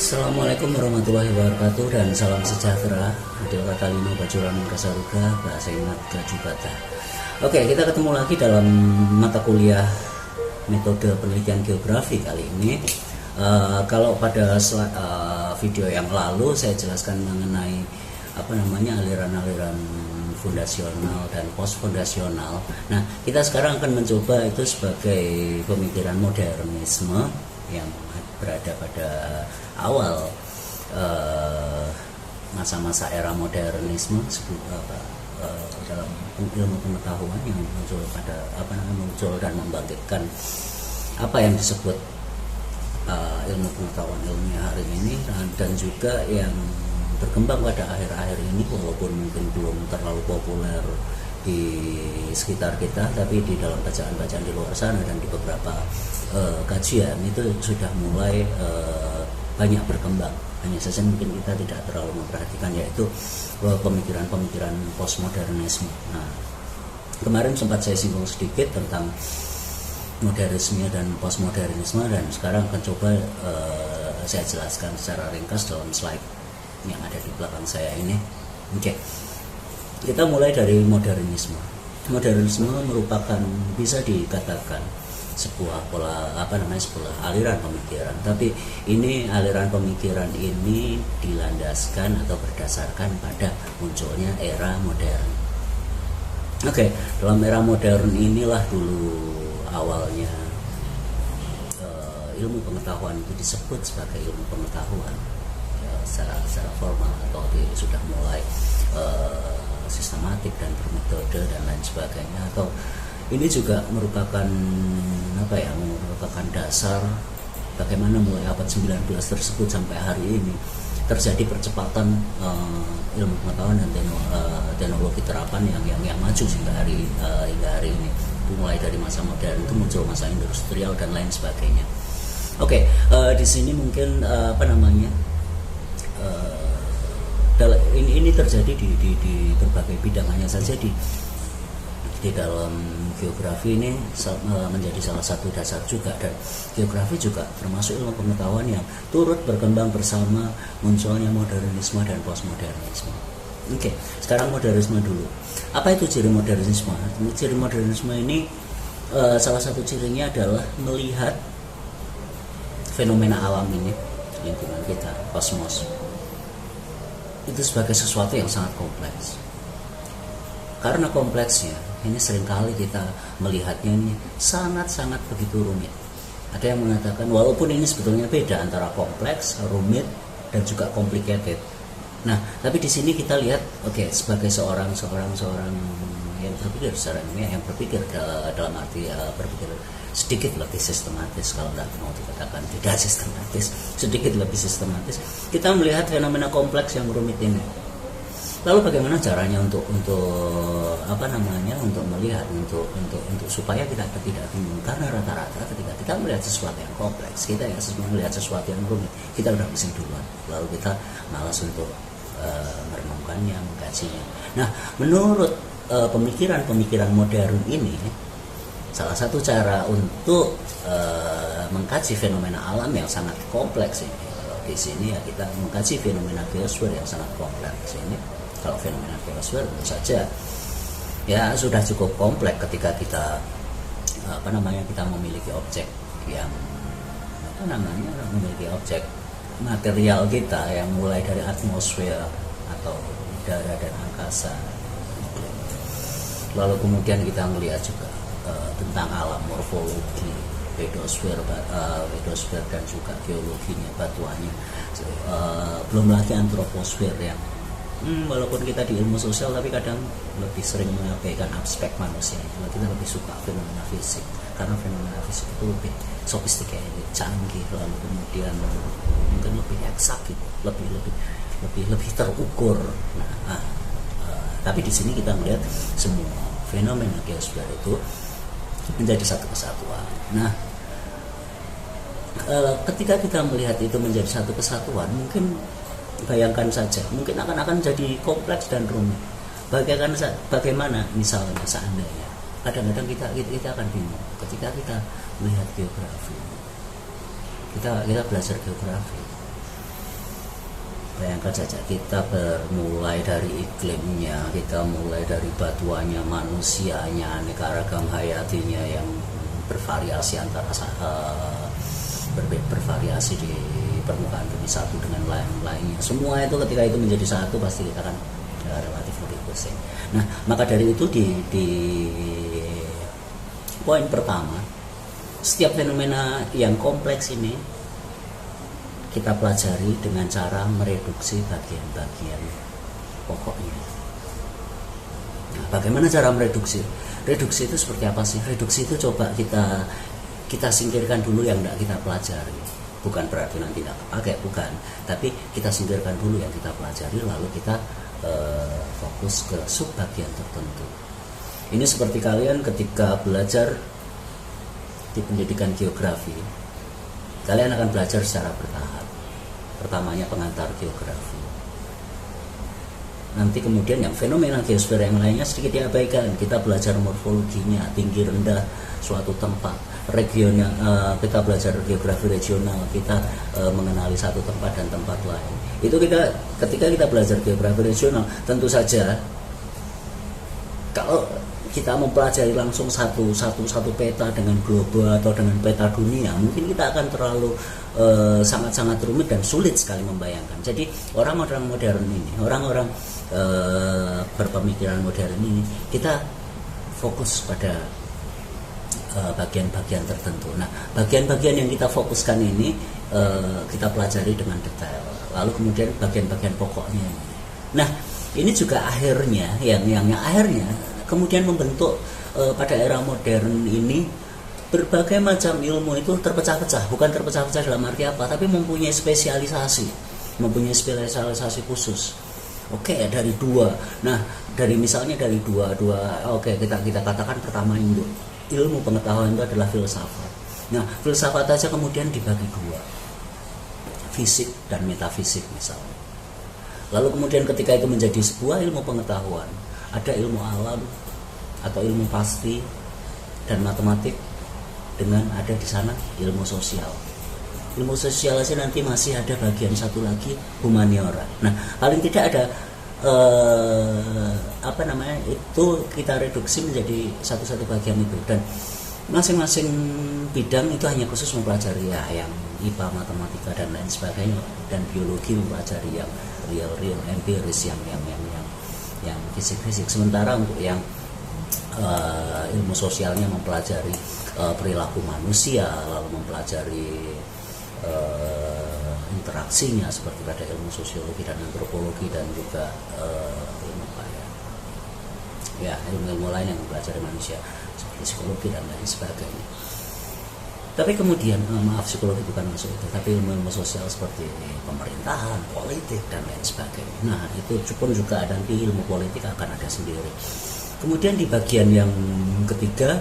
Assalamualaikum warahmatullahi wabarakatuh dan salam sejahtera. Adil Katalino Bajuran Kasaruga Bahasa Ingat Gajubata. Oke, kita ketemu lagi dalam mata kuliah metode penelitian geografi kali ini. Kalau pada video yang lalu saya jelaskan mengenai aliran-aliran fundasional dan post fundasional. Nah, kita sekarang akan mencoba itu sebagai pemikiran modernisme yang berada pada awal masa-masa era modernisme dalam ilmu pengetahuan yang muncul pada muncul dan membangkitkan apa yang disebut ilmu pengetahuan ilmiah hari ini, dan juga yang berkembang pada akhir-akhir ini walaupun mungkin belum terlalu populer di sekitar kita, tapi di dalam bacaan-bacaan di luar sana dan di beberapa kajian itu sudah mulai banyak berkembang. Hanya saja mungkin kita tidak terlalu memperhatikan, yaitu pemikiran-pemikiran postmodernisme. Nah, kemarin sempat saya singgung sedikit tentang modernisme dan postmodernisme, dan sekarang akan coba saya jelaskan secara ringkas dalam slide yang ada di belakang saya ini. Oke. Kita mulai dari modernisme. Modernisme merupakan, bisa dikatakan, sebuah sebuah aliran pemikiran. Tapi ini aliran pemikiran ini dilandaskan atau berdasarkan pada munculnya era modern. Oke, dalam era modern inilah dulu awalnya ilmu pengetahuan itu disebut sebagai ilmu pengetahuan secara formal, atau sudah mulai sistematik dan bermetode dan lain sebagainya. Atau ini juga merupakan dasar bagaimana mulai abad 19 tersebut sampai hari ini terjadi percepatan ilmu pengetahuan dan teknologi terapan yang maju hingga hari ini. Mulai dari masa modern itu muncul masa industrial dan lain sebagainya. Oke, di sini mungkin ini terjadi di berbagai bidang. Hanya saja di dalam geografi ini menjadi salah satu dasar juga, dan geografi juga termasuk ilmu pengetahuan yang turut berkembang bersama munculnya modernisme dan postmodernisme. Oke, sekarang modernisme dulu. Apa itu ciri modernisme? Ciri modernisme ini salah satu cirinya adalah melihat fenomena alam ini, lingkungan kita, kosmos, itu sebagai sesuatu yang sangat kompleks. Karena kompleksnya, ini seringkali kita melihatnya ini sangat-sangat begitu rumit. Ada yang mengatakan walaupun ini sebetulnya beda antara kompleks, rumit, dan juga complicated. Nah, tapi di sini kita lihat, sebagai seorang yang berpikir secara ilmiah, yang berpikir dalam arti berpikir sedikit lebih sistematis, kalau tidak mau dikatakan tidak sistematis, sedikit lebih sistematis, kita melihat fenomena kompleks yang rumit ini. Lalu bagaimana caranya untuk melihat untuk supaya kita tidak bingung? Karena rata-rata ketika kita melihat sesuatu yang kompleks, kita melihat sesuatu yang rumit, kita udah pusing duluan, lalu kita malas untuk merenungkannya, mengkajinya. Nah, menurut pemikiran modern ini, salah satu cara untuk mengkaji fenomena alam yang sangat kompleks ini, di sini kita mengkaji fenomena geosfer yang sangat kompleks ini. Kalau fenomena geosfer tentu saja ya sudah cukup kompleks ketika kita kita memiliki objek yang memiliki objek material kita yang mulai dari atmosfer atau udara dan angkasa. Lalu kemudian kita melihat juga tentang alam morfologi, pedosfer dan juga geologinya, batuannya. Belum lagi antroposfer yang walaupun kita di ilmu sosial tapi kadang lebih sering mengabaikan aspek manusia. Kita lebih suka fenomena fisik karena fenomena fisik itu lebih sophisticated, canggih, lalu kemudian mungkin lebih eksak gitu, lebih terukur. Tapi di sini kita melihat semua fenomena geosfer itu menjadi satu kesatuan. Nah, ketika kita melihat itu menjadi satu kesatuan, mungkin bayangkan saja, mungkin akan jadi kompleks dan rumit. Bagaimana misalnya seandainya kadang-kadang kita akan bingung ketika kita melihat geografi. Kita belajar geografi. Bayangkan saja kita bermulai dari iklimnya, kita mulai dari batuannya, manusianya, aneka ragam hayatinya yang bervariasi antara bervariasi di permukaan bumi satu dengan lain-lainnya. Semua itu ketika itu menjadi satu pasti kita akan relatif lebih pusing. Nah, maka dari itu di poin pertama, setiap fenomena yang kompleks ini kita pelajari dengan cara mereduksi bagian-bagian pokoknya. Nah, bagaimana cara mereduksi? Reduksi itu seperti apa sih? Reduksi itu coba kita singkirkan dulu yang tidak kita pelajari. Bukan berarti nanti tidak pakai, bukan. Tapi kita singkirkan dulu yang kita pelajari, lalu kita fokus ke subbagian tertentu. Ini seperti kalian ketika belajar di pendidikan geografi, kalian akan belajar secara bertahap. Pertamanya pengantar geografi. Nanti kemudian yang fenomena geosfer yang lainnya sedikit diabaikan. Kita belajar morfologinya, tinggi rendah suatu tempat, regional, kita belajar geografi regional, kita mengenali satu tempat dan tempat lain. Itu ketika kita belajar geografi regional, tentu saja kalau kita mempelajari langsung satu peta dengan global atau dengan peta dunia, mungkin kita akan terlalu sangat-sangat rumit dan sulit sekali membayangkan. Jadi orang-orang modern ini, orang-orang berpemikiran modern ini, kita fokus pada bagian-bagian tertentu. Nah, bagian-bagian yang kita fokuskan ini kita pelajari dengan detail. Lalu kemudian bagian-bagian pokoknya. Nah, ini juga akhirnya yang akhirnya kemudian membentuk pada era modern ini berbagai macam ilmu itu terpecah-pecah. Bukan terpecah-pecah dalam arti apa, tapi mempunyai spesialisasi khusus. Oke, dari dua. Nah, misalnya dari dua. Oke, kita katakan pertama ilmu pengetahuan itu adalah filsafat. Nah, filsafat aja kemudian dibagi dua, fisik dan metafisik misalnya. Lalu kemudian ketika itu menjadi sebuah ilmu pengetahuan, ada ilmu alam atau ilmu pasti dan matematik, dengan ada di sana ilmu sosial. Ilmu sosial aja nanti masih ada bagian satu lagi, humaniora. Nah, paling tidak ada itu kita reduksi menjadi satu bagian itu, dan masing-masing bidang itu hanya khusus mempelajari yang IPA, matematika dan lain sebagainya, dan biologi mempelajari yang real empiris, yang fisik. Sementara untuk yang ilmu sosialnya mempelajari perilaku manusia, lalu mempelajari interaksinya seperti pada ilmu sosiologi dan antropologi, dan juga ilmu lain yang mempelajari manusia seperti psikologi dan lain sebagainya. Tapi kemudian psikologi bukan masuk itu, tapi ilmu sosial seperti pemerintahan, politik dan lain sebagainya. Nah, itu pun juga nanti ilmu politik akan ada sendiri. Kemudian di bagian yang ketiga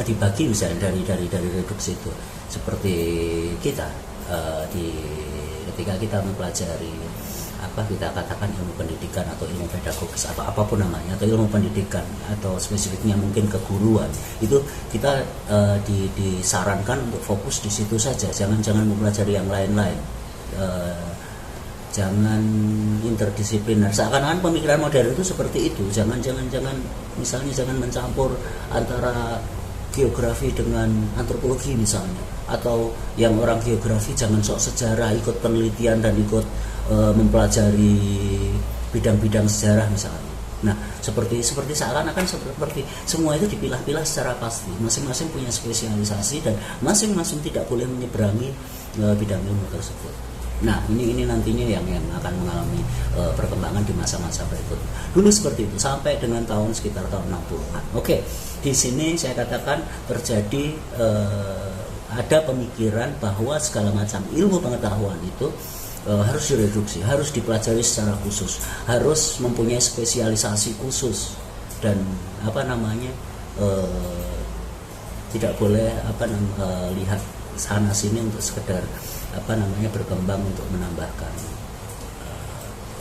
dibagi misalnya dari reduksi itu, seperti kita ketika kita mempelajari kita katakan ilmu pendidikan atau ilmu pedagogis atau apapun namanya, atau ilmu pendidikan atau spesifiknya mungkin keguruan, itu kita disarankan untuk fokus di situ saja, jangan mempelajari yang lain-lain, jangan interdisipliner. Seakan-akan pemikiran modern itu seperti itu, jangan misalnya jangan mencampur antara geografi dengan antropologi misalnya, atau yang orang geografi jangan sok sejarah, ikut penelitian dan ikut mempelajari bidang-bidang sejarah misalnya. Nah, seperti seakan-akan seperti semua itu dipilah-pilah secara pasti, masing-masing punya spesialisasi dan masing-masing tidak boleh menyeberangi bidang ilmu tersebut. Nah, ini nantinya yang akan mengalami perkembangan di masa-masa berikut. Dulu seperti itu sampai dengan sekitar tahun 60-an. Oke, di sini saya katakan terjadi ada pemikiran bahwa segala macam ilmu pengetahuan itu harus direduksi, harus dipelajari secara khusus, harus mempunyai spesialisasi khusus, dan tidak boleh lihat sana sini untuk sekedar berkembang untuk menambahkan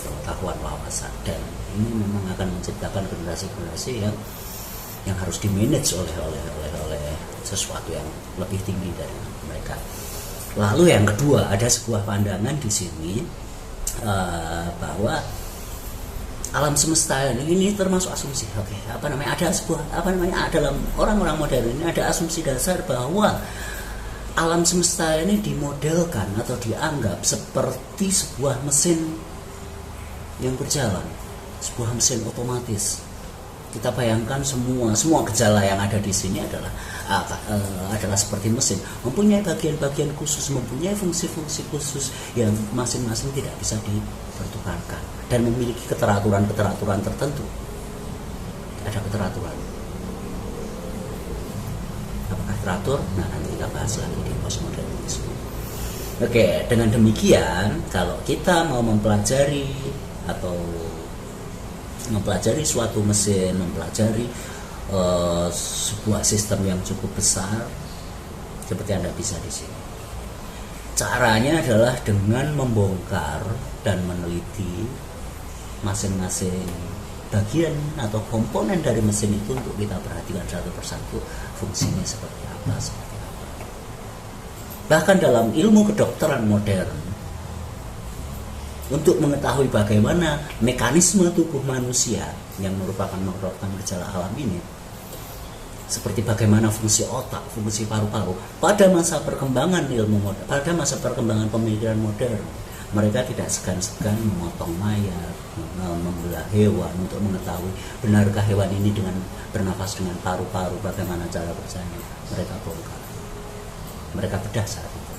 pengetahuan, wawasan. Dan ini memang akan menciptakan generasi-generasi yang harus dimanage oleh sesuatu yang lebih tinggi dari mereka. Lalu yang kedua, ada sebuah pandangan di sini bahwa alam semesta ini termasuk asumsi. Oke, ada sebuah dalam orang-orang modern ini ada asumsi dasar bahwa alam semesta ini dimodelkan atau dianggap seperti sebuah mesin yang berjalan, sebuah mesin otomatis. Kita bayangkan semua gejala yang ada di sini adalah seperti mesin, mempunyai bagian-bagian khusus, mempunyai fungsi-fungsi khusus yang masing-masing tidak bisa dipertukarkan dan memiliki keteraturan tertentu. Ada keteraturan. Apakah teratur? Nah, nanti kita bahas lagi di postmodernisme. Oke, dengan demikian kalau kita mau mempelajari suatu mesin, mempelajari sebuah sistem yang cukup besar seperti Anda bisa di sini. Caranya adalah dengan membongkar dan meneliti masing-masing bagian atau komponen dari mesin itu untuk kita perhatikan satu persatu fungsinya seperti apa. Bahkan dalam ilmu kedokteran modern, untuk mengetahui bagaimana mekanisme tubuh manusia yang merupakan gejala alam ini, seperti bagaimana fungsi otak, fungsi paru-paru, pada masa perkembangan pada masa perkembangan pemikiran modern, mereka tidak segan-segan memotong mayat, membelah hewan untuk mengetahui benarkah hewan ini dengan bernafas dengan paru-paru, bagaimana cara kerjanya. Mereka bongkar, mereka bedah saat itu.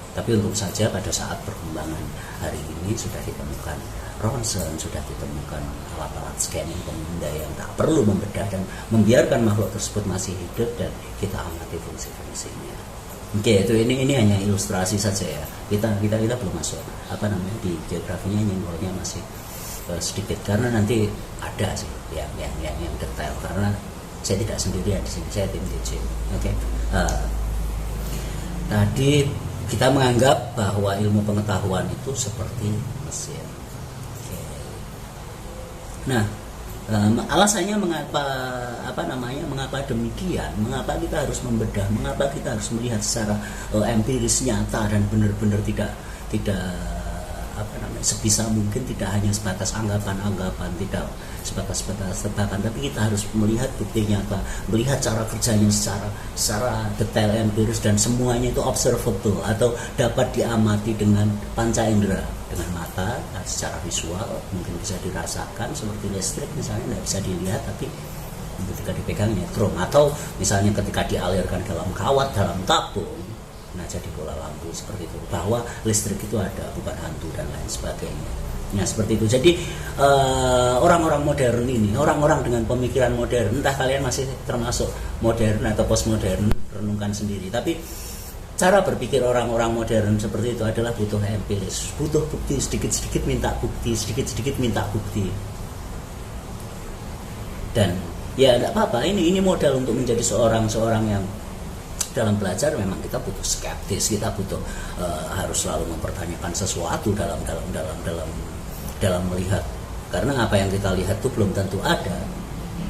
Tapi untung saja pada saat perkembangan hari ini sudah ditemukan ronsen, sudah ditemukan alat-alat scanning pengindah yang tak perlu membedah dan membiarkan makhluk tersebut masih hidup dan kita amati fungsi-fungsinya. Oke, itu ini hanya ilustrasi saja ya. Kita belum masuk di geografinya, nyenggolnya masih sedikit karena nanti ada sih yang detail karena saya tidak sendirian di sini, saya tim DJ. Oke. Tadi kita menganggap bahwa ilmu pengetahuan itu seperti mesin. Oke. Nah, alasannya mengapa demikian? Mengapa kita harus membedah? Mengapa kita harus melihat secara empiris nyata dan benar-benar tidak sebisa mungkin tidak hanya sebatas anggapan-anggapan, tidak sebatas tebakan, tapi kita harus melihat bukti nyata, melihat cara kerjanya secara detail empiris dan semuanya itu observable atau dapat diamati dengan panca indera, dengan mata secara visual mungkin bisa dirasakan seperti listrik misalnya tidak bisa dilihat tapi ketika dipegang nyetrum, atau misalnya ketika dialirkan dalam kawat, dalam tabung, nah jadi bola lampu seperti itu, bahwa listrik itu ada, bukan hantu dan lain sebagainya. Nah seperti itu. Jadi orang-orang modern ini, orang-orang dengan pemikiran modern, entah kalian masih termasuk modern atau postmodern, renungkan sendiri. Tapi cara berpikir orang-orang modern seperti itu adalah butuh empiris, butuh bukti, sedikit-sedikit minta bukti, sedikit-sedikit minta bukti. Dan ya tidak apa-apa, ini modal untuk menjadi seorang yang dalam belajar memang kita butuh skeptis, kita butuh harus selalu mempertanyakan sesuatu dalam melihat, karena apa yang kita lihat itu belum tentu ada,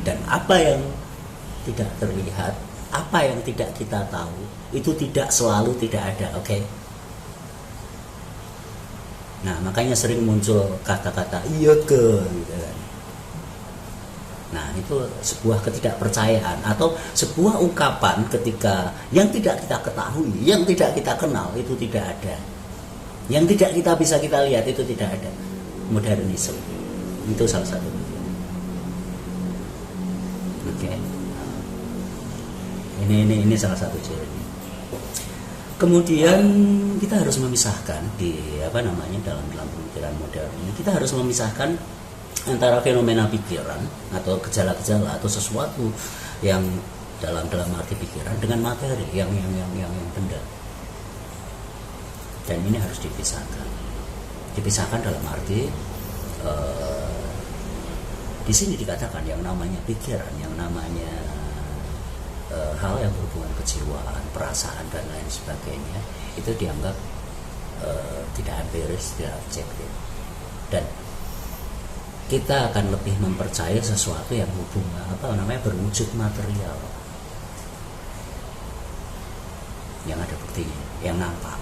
dan apa yang tidak terlihat, apa yang tidak kita tahu itu tidak selalu tidak ada. Oke. Nah makanya sering muncul kata-kata iya ke gitu kan. Nah itu sebuah ketidakpercayaan atau sebuah ungkapan ketika yang tidak kita ketahui, yang tidak kita kenal itu tidak ada, yang tidak kita bisa kita lihat itu tidak ada. Modernisme itu salah satu. Oke. Ini salah satu ciri. Kemudian kita harus memisahkan dalam pemikiran modern ini, kita harus memisahkan antara fenomena pikiran atau gejala-gejala atau sesuatu yang dalam arti pikiran dengan materi yang benda. Dan ini harus dipisahkan dalam arti di sini dikatakan yang namanya pikiran, yang namanya hal yang berhubungan kejiwaan, perasaan dan lain sebagainya itu dianggap tidak empiris, tidak objektif, dan kita akan lebih mempercayai sesuatu yang berwujud material, yang ada buktinya, yang nampak.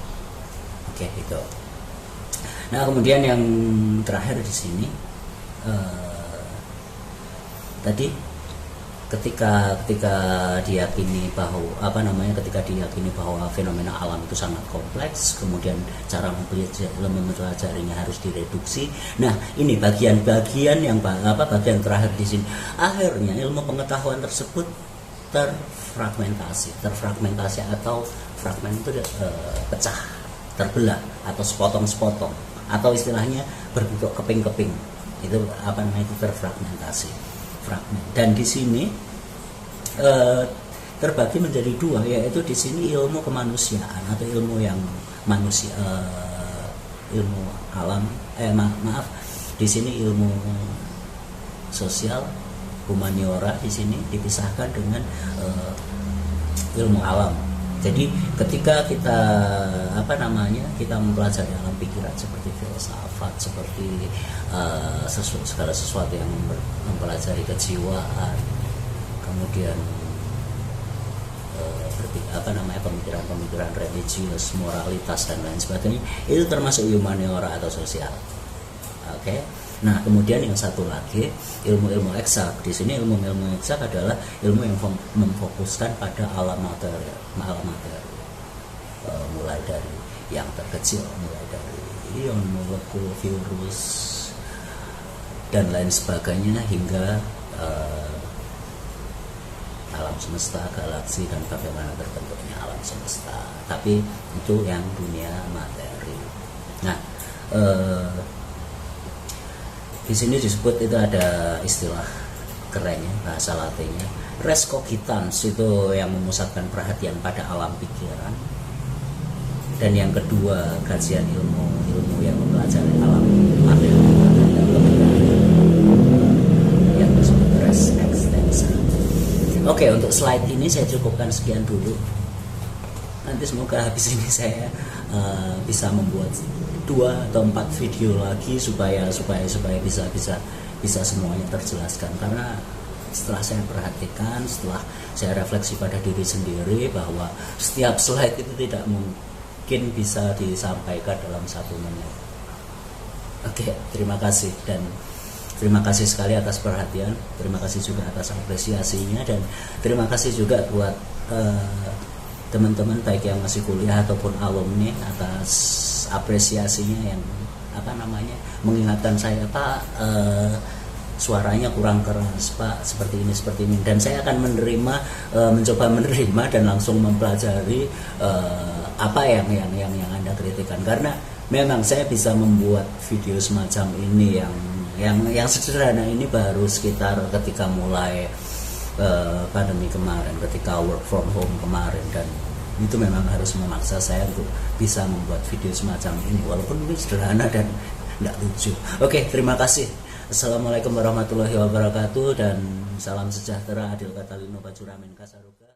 Oke, itu. Nah, kemudian yang terakhir di sini tadi ketika diyakini bahwa ketika diyakini bahwa fenomena alam itu sangat kompleks, kemudian cara mempelajarinya harus direduksi. Nah, ini bagian bagian terakhir di sini. Akhirnya ilmu pengetahuan tersebut terfragmentasi atau fragmen itu pecah, terbelah atau sepotong-sepotong, atau istilahnya berbentuk keping-keping. Itu itu terfragmentasi. Dan di sini terbagi menjadi dua, yaitu di sini ilmu kemanusiaan atau ilmu yang manusia, ilmu alam, di sini ilmu sosial, humaniora di sini dipisahkan dengan ilmu alam. Jadi ketika kita kita mempelajari alam pikiran seperti filsafat, seperti segala sesuatu yang mempelajari kejiwaan, kemudian pemikiran religius, moralitas dan lain sebagainya, itu termasuk humaniora atau sosial. Oke. Nah, kemudian yang satu lagi ilmu eksak. Di sini ilmu eksak adalah ilmu yang memfokuskan pada alam materi, mulai dari yang terkecil, mulai dari ion, molekul, virus dan lain sebagainya, hingga alam semesta, galaksi, dan bagaimana terbentuknya alam semesta. Tapi itu yang dunia materi. Nah, di sini disebut, itu ada istilah kerennya, bahasa latinnya, res cogitans, itu yang memusatkan perhatian pada alam pikiran. Dan yang kedua, kajian ilmu yang mempelajari alam materi yang disebut res extensa. Oke, untuk slide ini saya cukupkan sekian dulu. Nanti semoga habis ini saya bisa membuat 2 atau 4 video lagi supaya bisa semuanya terjelaskan. Karena setelah saya perhatikan, setelah saya refleksi pada diri sendiri, bahwa setiap slide itu tidak mungkin bisa disampaikan dalam 1 menit. Oke, terima kasih, dan terima kasih sekali atas perhatian, terima kasih juga atas apresiasinya, dan terima kasih juga buat teman-teman baik yang masih kuliah ataupun alumni atas apresiasinya yang mengingatkan saya, Pak, suaranya kurang keras, Pak, seperti ini, dan saya akan mencoba menerima dan langsung mempelajari apa yang Anda kritikan, karena memang saya bisa membuat video semacam ini yang sederhana ini baru sekitar ketika mulai pandemi kemarin, ketika work from home kemarin, dan itu memang harus memaksa saya untuk bisa membuat video semacam ini, walaupun ini sederhana dan tidak lucu. Oke, terima kasih. Assalamualaikum warahmatullahi wabarakatuh, dan salam sejahtera. Adil kata Lino Pacuramin Kasaruga.